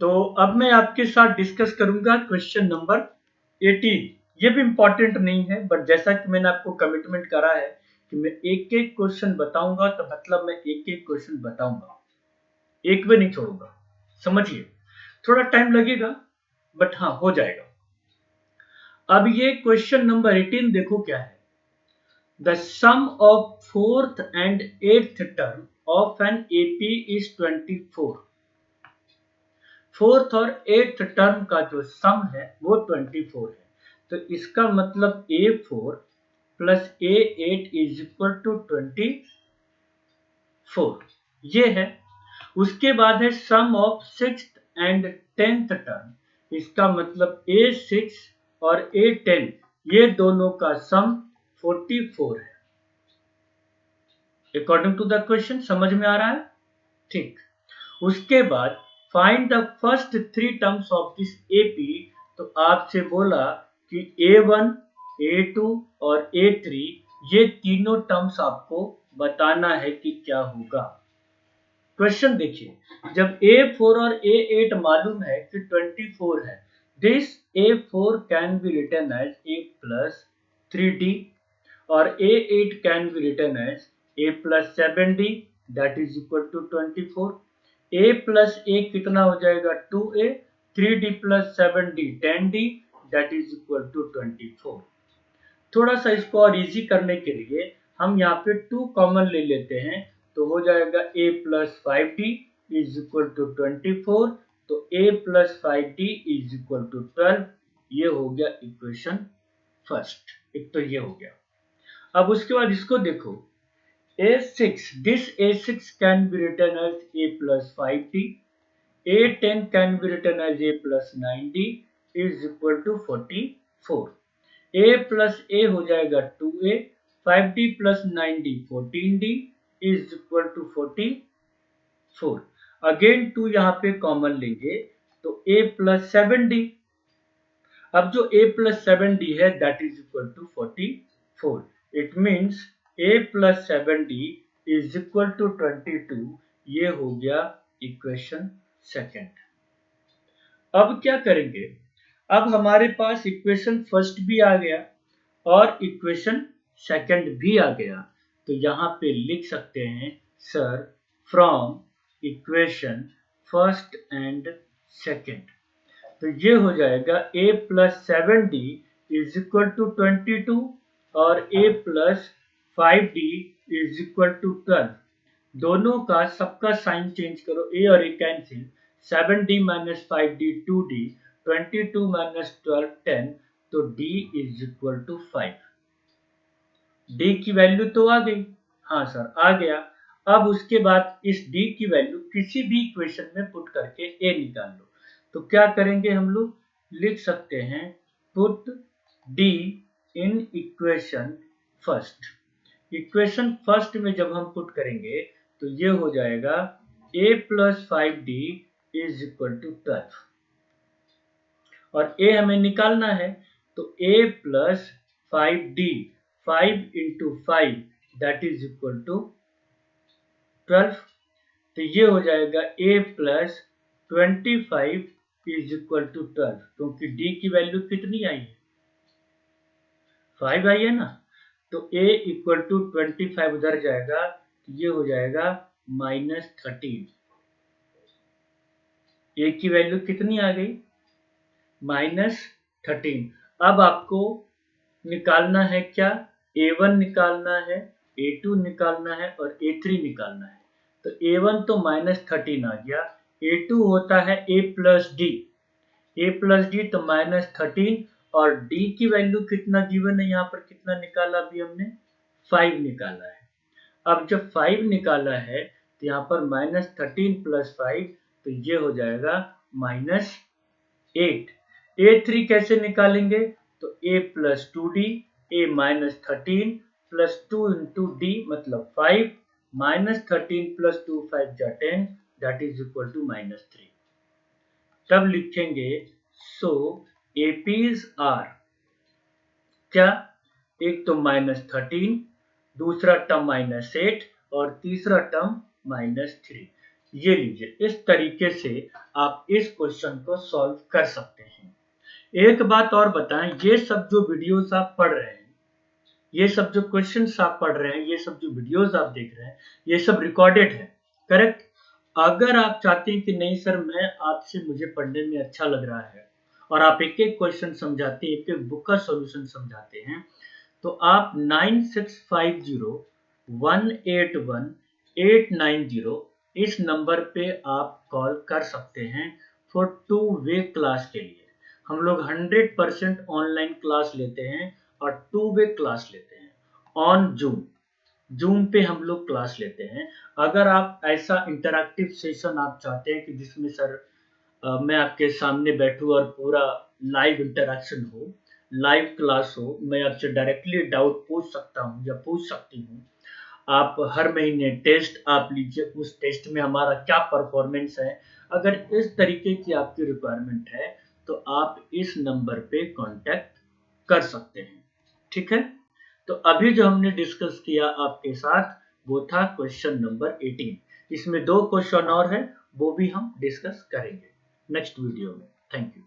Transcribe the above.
तो अब मैं आपके साथ डिस्कस करूंगा क्वेश्चन नंबर 18। ये भी इंपॉर्टेंट नहीं है, बट जैसा कि मैंने आपको कमिटमेंट करा है कि मैं एक एक क्वेश्चन बताऊंगा, तो मतलब मैं एक एक क्वेश्चन बताऊंगा, एक भी नहीं छोड़ूंगा। समझिए, थोड़ा टाइम लगेगा, बट हाँ हो जाएगा। अब ये क्वेश्चन नंबर 18 देखो क्या है। The sum of fourth and eighth term of an AP is 24। Fourth और एट्थ टर्म का जो सम है वो 24 है। तो इसका मतलब A4 plus A8 is equal to 24, ये है। उसके बाद है sum of sixth and tenth term. इसका मतलब A6 और A10, ये दोनों का सम 44 है। अकॉर्डिंग टू द क्वेश्चन समझ में आ रहा है? ठीक। उसके बाद find the first three terms of this AP. तो आपसे बोला कि A1, A2 और A3, ये तीनों टर्म्स आपको बताना है कि क्या होगा। क्वेश्चन देखिए, जब A4 और A8 मालूम है कि 24 है, this A4 can be written as A plus 3D और A8 can be written as A plus 7D, that is equal to 24। A plus A कितना हो जाएगा 2A, 3D plus 7D 10D, that is equal to 24। थोड़ा सा इसको और easy करने के लिए हम यहाँ पे 2 कॉमन ले लेते हैं, तो हो जाएगा A plus 5D is equal to 24। तो A plus 5D is equal to 12। ये हो गया इक्वेशन फर्स्ट, एक तो ये हो गया। अब उसके बाद इसको देखो, A6, this A6 can be written as A plus 5D, A10 can be written as A plus 9D is equal to 44। A plus A हो जाएगा 2A, 5D plus 9D 14D is equal to 44। Again 2 यहाँ पे common लेंगे, तो A plus 7D। अब जो A plus 7D है that is equal to 44। It means A plus 7D is equal to 22। ये हो गया इक्वेशन सेकेंड। अब क्या करेंगे, अब हमारे पास इक्वेशन फर्स्ट भी आ गया और इक्वेशन सेकंड भी आ गया। तो यहाँ पे लिख सकते हैं, sir from equation first and second. तो ये हो जाएगा A plus 7D is equal to 22 और A plus 5D is equal to 12। दोनों का सबका साइन चेंज करो, A और A cancel, 7D minus 5D 2D, 22 minus 12 10, तो D is equal to 5। D की वैल्यू तो आ गई, हाँ सर आ गया। अब उसके बाद इस D की वैल्यू किसी भी इक्वेशन में पुट करके A निकाल लो। तो क्या करेंगे हम लोग, लिख सकते हैं put D in equation first. Equation first में जब हम पुट करेंगे तो ये हो जाएगा A plus 5D is equal to 12 और A हमें निकालना है, तो A plus 5D, 5 into 5 that is equal to 12। तो ये हो जाएगा A plus 25 is equal to 12, क्योंकि D की वैल्यू कितनी आई है, 5 आई है ना। तो A इक्वल टू 25 उधर जाएगा, तो ये हो जाएगा -13। A की वैल्यू कितनी आ गई, -13। अब आपको निकालना है क्या, A1 निकालना है, A2 निकालना है और A3 निकालना है। तो A1 तो -13 आ गया, A2 होता है A plus D, A plus D तो -13, और D की वैल्यू कितना गिवन है, यहाँ पर कितना निकाला अभी हमने, 5 निकाला है। अब जब 5 निकाला है तो यहाँ पर -13 प्लस 5, तो ये हो जाएगा -8। A3 कैसे निकालेंगे, तो A plus 2D, A -13 plus 2 into D मतलब 5, -13 प्लस 2 5 जा 10, दैट इज इक्वल टू -3। तब लिखेंगे सो एपीज आर क्या, एक तो -13, दूसरा टर्म -8 और तीसरा टर्म -3। ये लीजिए, इस तरीके से आप इस क्वेश्चन को सॉल्व कर सकते हैं। एक बात और बताएं, ये सब जो वीडियोस आप पढ़ रहे हैं, ये सब जो क्वेश्चंस आप पढ़ रहे हैं, ये सब जो वीडियोस आप देख रहे हैं, ये सब रिकॉर्डेड है, करेक्ट? अगर आप चाहते हैं कि नहीं सर मैं आपसे, मुझे पढ़ने में अच्छा लग रहा है और आप एक एक क्वेश्चन समझाते हैं, एक एक बुक का सॉल्यूशन समझाते हैं, तो आप 9650181890 इस नंबर पे आप कॉल कर सकते हैं फॉर 2 वे क्लास के लिए। हम लोग 100% ऑनलाइन क्लास लेते हैं और 2 वे क्लास लेते हैं ऑन जूम। जूम पे हम लोग क्लास लेते हैं। अगर आप ऐसा इंटरैक्टिव सेशन आप चाहते हैं कि जिसमें सर मैं आपके सामने बैठूं और पूरा लाइव इंटरेक्शन हो, लाइव क्लास हो, मैं आपसे डायरेक्टली डाउट पूछ सकता हूं या पूछ सकती हूं, आप हर महीने टेस्ट आप लीजिए, उस टेस्ट में हमारा क्या परफॉर्मेंस है, अगर इस तरीके की आपकी रिक्वायरमेंट है तो आप इस नंबर पे कांटेक्ट कर सकते हैं। ठीक है? तो अभी जो हमने डिस्कस किया आपके साथ वो था क्वेश्चन नंबर 18। इसमें 2 क्वेश्चन और है, वो भी हम डिस्कस करेंगे नेक्स्ट वीडियो में। Thank you.